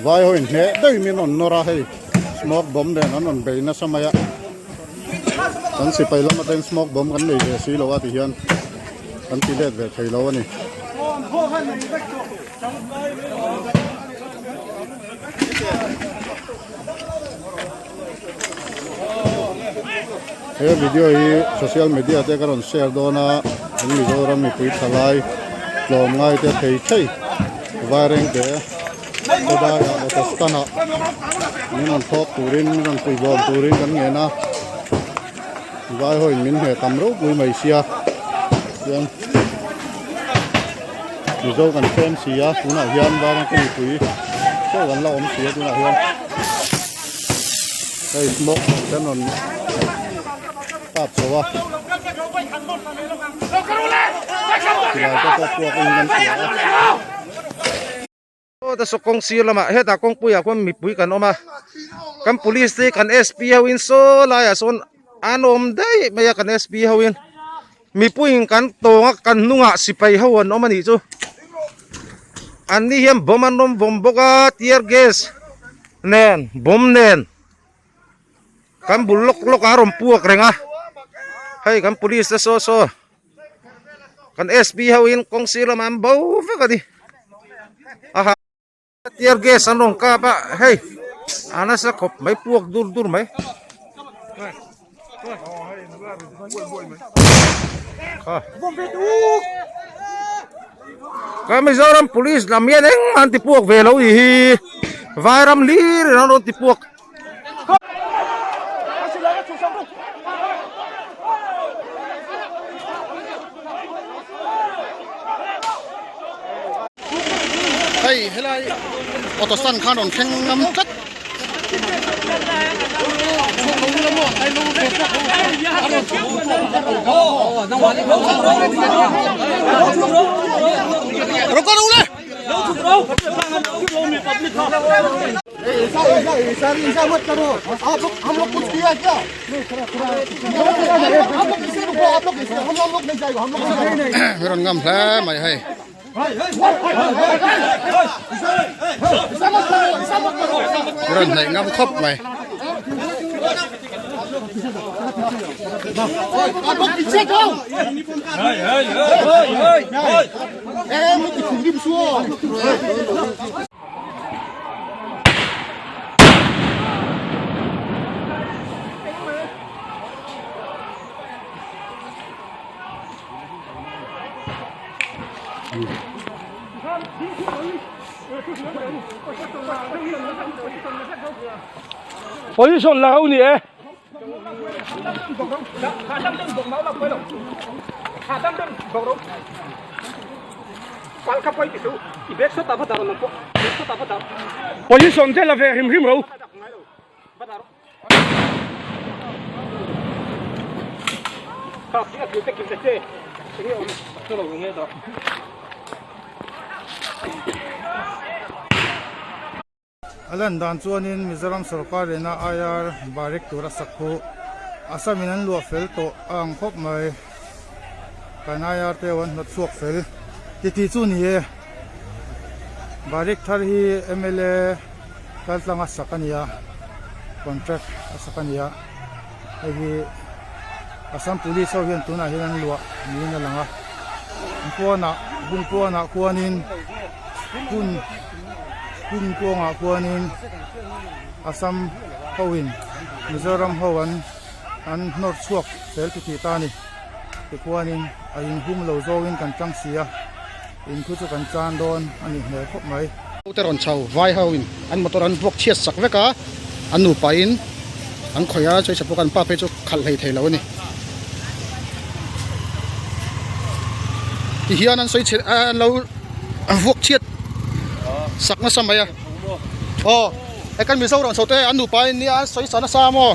vai hoin he dei min on nora hei smoke bomb den on beina samaya kan si pai lama ten smoke bomb kan nei ve si lo ati hian kan ti let ve thei lo ani he video hi social media te karon share dona Mizo ram mi pui thalai lom ngai te thei Vairengte daia otostana min thok turin min pui bom turin kan nge na vai hoi min he tamro pui mai sia yan Mizo kan fen sia tuna hian Vairengte mi pui so kan la om sia tuna hian hey smoke kan on tap sawa ta sokong sila ma heta kong puya kon mi pui kan oma kan police te kan SP hawin so la ya son anom dai maya kan SP hawin mi pui kan tonga kan nunga sipai hawan oma ni chu ani hiam bomanom bomboka tear gas nen bom nen kan bulok lok arom puak renga hay kan police ta so kan SP hawin kong sila man bau fa kadi aha tear gas anong ka pa hey ana sa kop may puak dur may kami zoram police lamyan eng anti puak velo hi vairam lir ano ti puak hey helai otostan khan on kheng ngam tat roko ule ऐसा मत करो आप हम लोग कुछ किया क्या आप लोग किसी को आप लोग हम लोग नहीं जाएगा हम लोग मेरा ngam है mày hay Ron này ngâm khóc mày em một cái kim xua position là ông nhỉ position thế là về him him rồi Alan dan chuanin Mizoram sarkar ena ayar barik tura sakhu Assam inan lua fel to ang khop mai kanayar te wan not suak fel ti chu ni e barik thar hi MLA kaltlanga sakania contract sakania hi Assam police ho hian tuna hian lua ni na langa bungpuana khuanin kun konga khuanin Assam howin Mizoram howan an north suak sel ti tani ti khuanin ain hum lo zowin kan tang sia in khu chu kan chan don ani he khop mai teron chau vai howin an motor an bok chiat sak veka anu pain an khoya choi chapukan pa pe chu khal hei thei lo ni ti hian an soi chet an lo vok chiat sak na samaya oh ai kan Mizo ron sote anu pain ni an soi sana sa mo